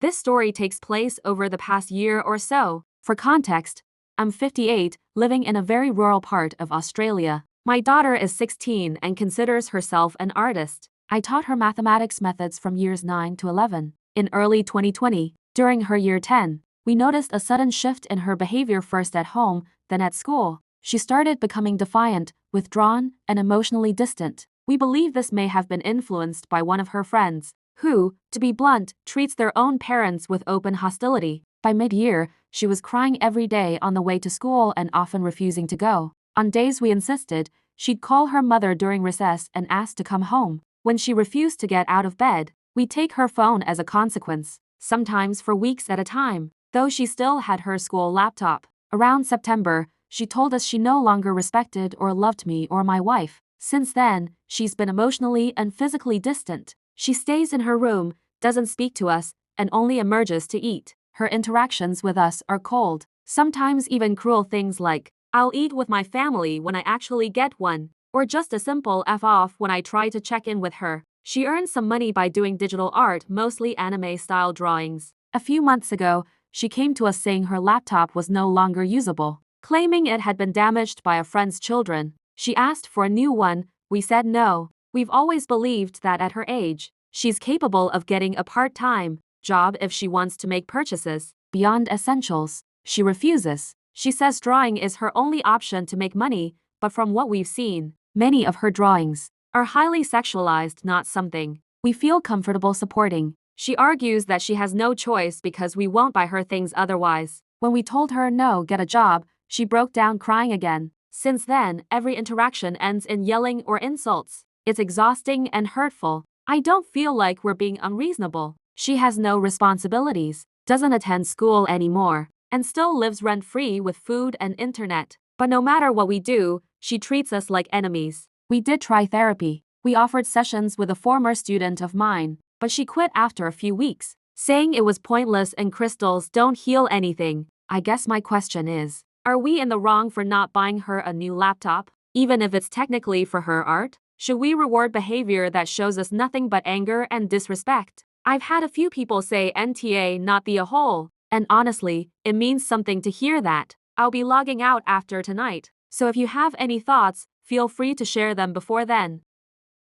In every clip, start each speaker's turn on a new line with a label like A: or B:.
A: This story takes place over the past year or so. For context, I'm 58, living in a very rural part of Australia. My daughter is 16 and considers herself an artist. I taught her mathematics methods from years 9 to 11. In early 2020, during her year 10, we noticed a sudden shift in her behavior, first at home, then at school. She started becoming defiant, withdrawn, and emotionally distant. We believe this may have been influenced by one of her friends, who, to be blunt, treats their own parents with open hostility. By mid-year, she was crying every day on the way to school and often refusing to go. On days we insisted, she'd call her mother during recess and ask to come home. When she refused to get out of bed, we'd take her phone as a consequence, sometimes for weeks at a time, though she still had her school laptop. Around September, she told us she no longer respected or loved me or my wife. Since then, she's been emotionally and physically distant. She stays in her room, doesn't speak to us, and only emerges to eat. Her interactions with us are cold, sometimes even cruel, things like, "I'll eat with my family when I actually get one," or just a simple F off when I try to check in with her. She earns some money by doing digital art, mostly anime-style drawings. A few months ago, she came to us saying her laptop was no longer usable, claiming it had been damaged by a friend's children. She asked for a new one. We said no. We've always believed that at her age, she's capable of getting a part-time job if she wants to make purchases beyond essentials. She refuses. She says drawing is her only option to make money, but from what we've seen, many of her drawings are highly sexualized, not something we feel comfortable supporting. She argues that she has no choice because we won't buy her things otherwise. When we told her no, get a job, she broke down crying again. Since then, every interaction ends in yelling or insults. It's exhausting and hurtful. I don't feel like we're being unreasonable. She has no responsibilities, doesn't attend school anymore, and still lives rent-free with food and internet. But no matter what we do, she treats us like enemies. We did try therapy. We offered sessions with a former student of mine, but she quit after a few weeks, saying it was pointless and crystals don't heal anything. I guess my question is, are we in the wrong for not buying her a new laptop, even if it's technically for her art? Should we reward behavior that shows us nothing but anger and disrespect? I've had a few people say NTA, not the a hole, and honestly, it means something to hear that. I'll be logging out after tonight, so if you have any thoughts, feel free to share them before then.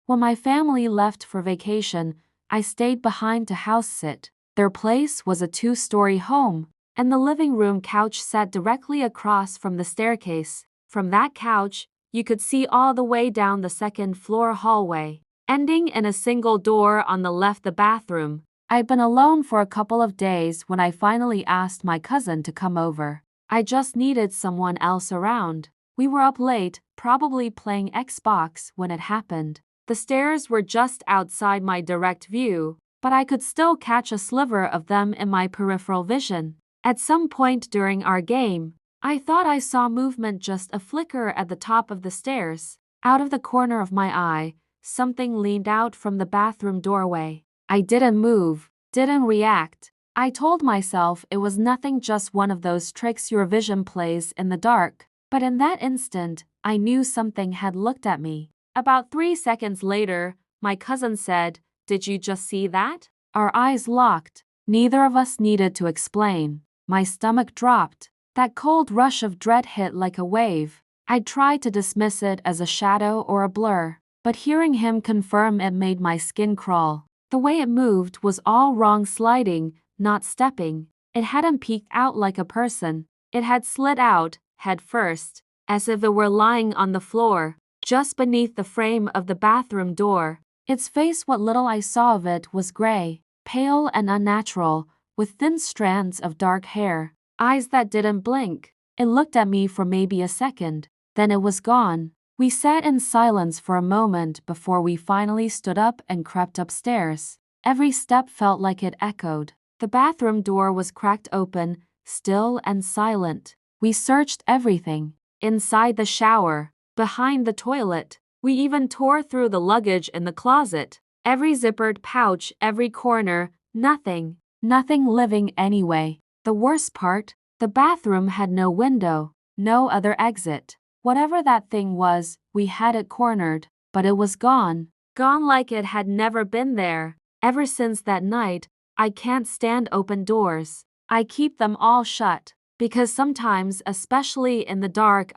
A: When my family left for vacation, I stayed behind to house sit. Their place was a 2-story home, and the living room couch sat directly across from the staircase. From that couch, you could see all the way down the second-floor hallway, ending in a single door on the left, the bathroom. I'd been alone for a couple of days when I finally asked my cousin to come over. I just needed someone else around. We were up late, probably playing Xbox when it happened. The stairs were just outside my direct view, but I could still catch a sliver of them in my peripheral vision. At some point during our game, I thought I saw movement, just a flicker at the top of the stairs. Out of the corner of my eye, something leaned out from the bathroom doorway. I didn't move, didn't react. I told myself it was nothing, just one of those tricks your vision plays in the dark. But in that instant, I knew something had looked at me. About 3 seconds later, my cousin said, "Did you just see that?" Our eyes locked. Neither of us needed to explain. My stomach dropped. That cold rush of dread hit like a wave. I tried to dismiss it as a shadow or a blur, but hearing him confirm it made my skin crawl. The way it moved was all wrong, sliding, not stepping. It hadn't peeked out like a person. It had slid out, head first, as if it were lying on the floor, just beneath the frame of the bathroom door. Its face, what little I saw of it, was gray, pale and unnatural, with thin strands of dark hair, eyes that didn't blink. It looked at me for maybe a second, then it was gone. We sat in silence for a moment before we finally stood up and crept upstairs. Every step felt like it echoed. The bathroom door was cracked open, still and silent. We searched everything. Inside the shower, behind the toilet. We even tore through the luggage in the closet. Every zippered pouch, every corner, nothing. Nothing living anyway. The worst part, the bathroom had no window, no other exit. Whatever that thing was, we had it cornered, but it was gone. Gone like it had never been there. Ever since that night, I can't stand open doors. I keep them all shut. Because sometimes, especially in the dark,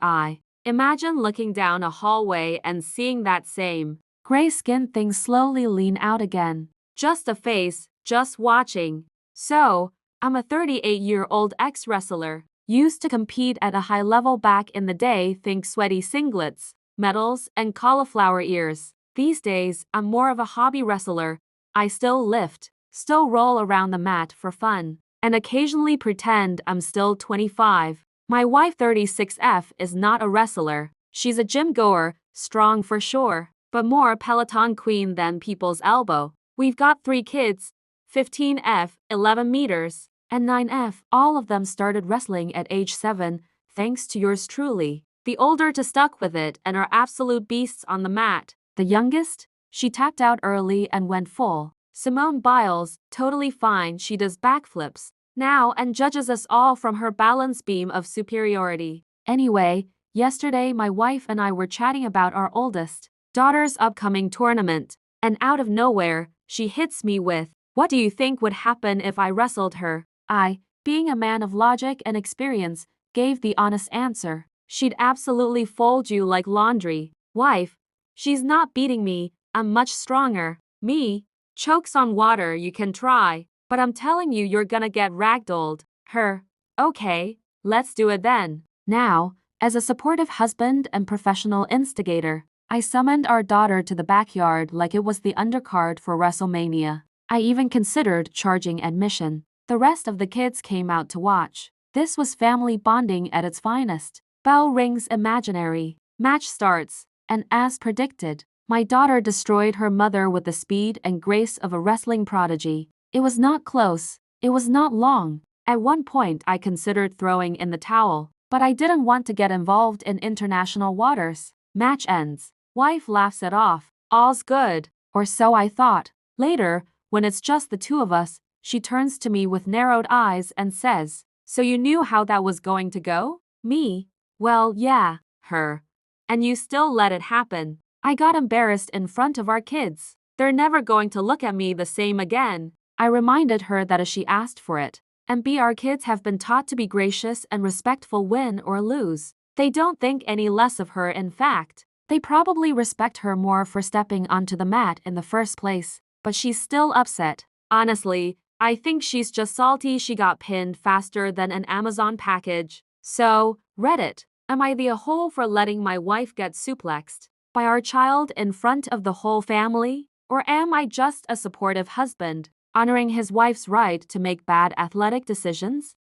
A: imagine looking down a hallway and seeing that same gray-skinned thing slowly lean out again. Just a face, just watching. So, I'm a 38-year-old ex-wrestler. Used to compete at a high level back in the day, think sweaty singlets, medals, and cauliflower ears. These days, I'm more of a hobby wrestler. I still lift, still roll around the mat for fun, and occasionally pretend I'm still 25. My wife 36F is not a wrestler. She's a gym goer, strong for sure, but more Peloton queen than people's elbow. We've got 3 kids, 15F, 11 meters, and 9F. All of them started wrestling at age 7, thanks to yours truly. The older two stuck with it and are absolute beasts on the mat. The youngest? She tapped out early and went full Simone Biles, totally fine. She does backflips now and judges us all from her balance beam of superiority. Anyway, yesterday my wife and I were chatting about our oldest daughter's upcoming tournament, and out of nowhere, she hits me with, "What do you think would happen if I wrestled her?" I, being a man of logic and experience, gave the honest answer. "She'd absolutely fold you like laundry." Wife, "She's not beating me, I'm much stronger." Me, "Chokes on water you can try, but I'm telling you you're gonna get ragdolled." Her, "Okay, let's do it then." Now, as a supportive husband and professional instigator, I summoned our daughter to the backyard like it was the undercard for WrestleMania. I even considered charging admission. The rest of the kids came out to watch. This was family bonding at its finest. Bell rings imaginary. Match starts, and as predicted, my daughter destroyed her mother with the speed and grace of a wrestling prodigy. It was not close. It was not long. At one point I considered throwing in the towel, but I didn't want to get involved in international waters. Match ends. Wife laughs it off. All's good. Or so I thought. Later, when it's just the two of us, she turns to me with narrowed eyes and says, "So you knew how that was going to go?" Me, "Well, yeah." Her, "And you still let it happen." I got embarrassed in front of our kids. They're never going to look at me the same again. I reminded her that she asked for it, and our kids have been taught to be gracious and respectful win or lose. They don't think any less of her. In fact, they probably respect her more for stepping onto the mat in the first place, but she's still upset. Honestly, I think she's just salty she got pinned faster than an Amazon package. So, Reddit, am I the a-hole for letting my wife get suplexed by our child in front of the whole family? Or am I just a supportive husband, honoring his wife's right to make bad athletic decisions?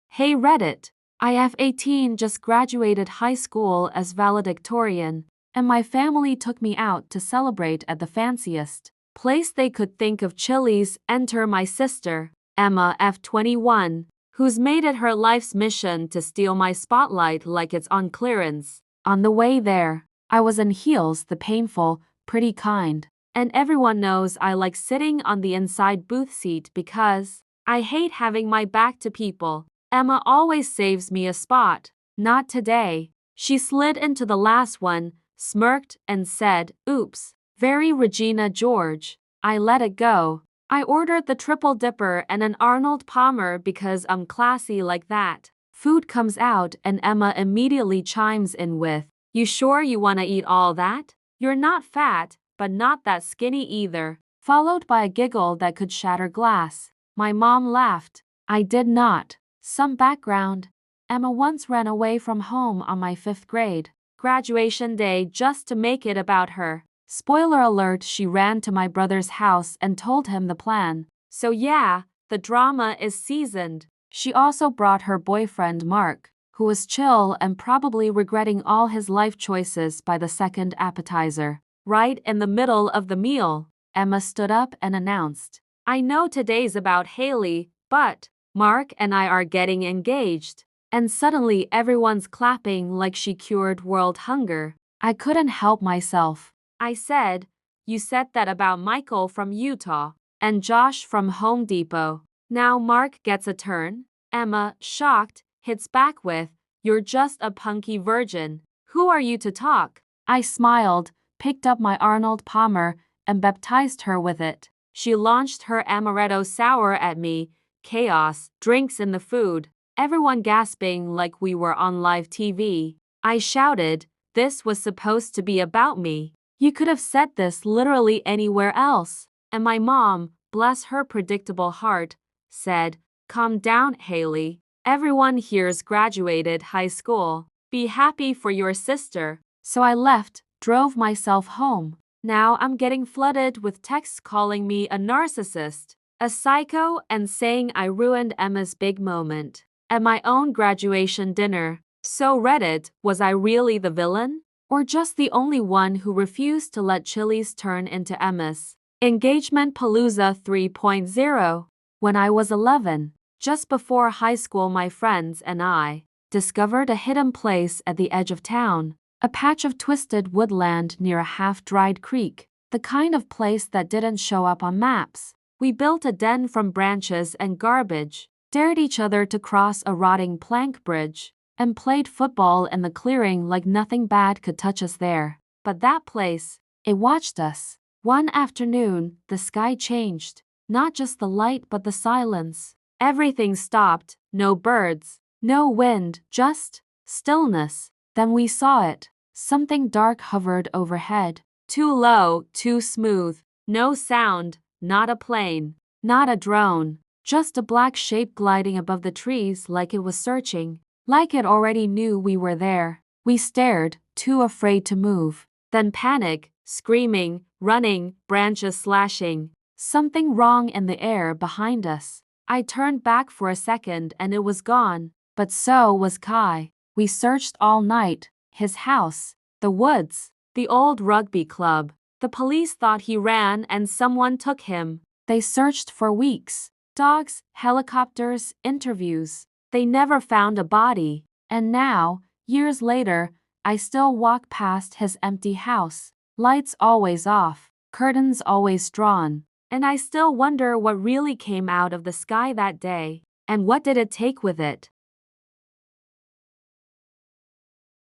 A: Hey Reddit, IF18 just graduated high school as valedictorian, and my family took me out to celebrate at the fanciest place they could think of. Chili's. Enter my sister, Emma F21, who's made it her life's mission to steal my spotlight like it's on clearance. On the way there, I was in heels, the painful, pretty kind, and everyone knows I like sitting on the inside booth seat because I hate having my back to people. Emma always saves me a spot. Not today. She slid into the last one, smirked, and said, "Oops." Very Regina George. I let it go. I ordered the triple dipper and an Arnold Palmer because I'm classy like that. Food comes out and Emma immediately chimes in with, "You sure you want to eat all that? You're not fat, but not that skinny either." Followed by a giggle that could shatter glass. My mom laughed. I did not. Some background. Emma once ran away from home on my 5th grade graduation day just to make it about her. Spoiler alert, she ran to my brother's house and told him the plan. So yeah, the drama is seasoned. She also brought her boyfriend Mark, who was chill and probably regretting all his life choices by the second appetizer. Right in the middle of the meal, Emma stood up and announced, "I know today's about Haley, but Mark and I are getting engaged." And suddenly everyone's clapping like she cured world hunger. I couldn't help myself. I said, "You said that about Michael from Utah and Josh from Home Depot. Now Mark gets a turn." Emma, shocked, hits back with, "You're just a punky virgin. Who are you to talk?" I smiled, picked up my Arnold Palmer, and baptized her with it. She launched her amaretto sour at me. Chaos, drinks in the food, everyone gasping like we were on live TV. I shouted, "This was supposed to be about me. You could have said this literally anywhere else." And my mom, bless her predictable heart, said, "Calm down, Haley. Everyone here's graduated high school. Be happy for your sister." So I left, drove myself home. Now I'm getting flooded with texts calling me a narcissist, a psycho, and saying I ruined Emma's big moment at my own graduation dinner. So Reddit, was I really the villain? Or just the only one who refused to let Chili's turn into Emma's Engagement Palooza 3.0? When I was 11, just before high school, my friends and I discovered a hidden place at the edge of town. A patch of twisted woodland near a half-dried creek, the kind of place that didn't show up on maps. We built a den from branches and garbage, dared each other to cross a rotting plank bridge, and played football in the clearing like nothing bad could touch us there. But that place, it watched us. One afternoon, the sky changed. Not just the light but the silence. Everything stopped, no birds, no wind, just stillness. Then we saw it. Something dark hovered overhead. Too low, too smooth. No sound, not a plane, not a drone. Just a black shape gliding above the trees like it was searching. Like it already knew we were there. We stared, too afraid to move. Then panic, screaming, running, branches slashing. Something wrong in the air behind us. I turned back for a second and it was gone. But so was Kai. We searched all night. His house, the woods, the old rugby club. The police thought he ran and someone took him. They searched for weeks. Dogs, helicopters, interviews. They never found a body. And now, years later, I still walk past his empty house. Lights always off, curtains always drawn. And I still wonder what really came out of the sky that day. And what did it take with it?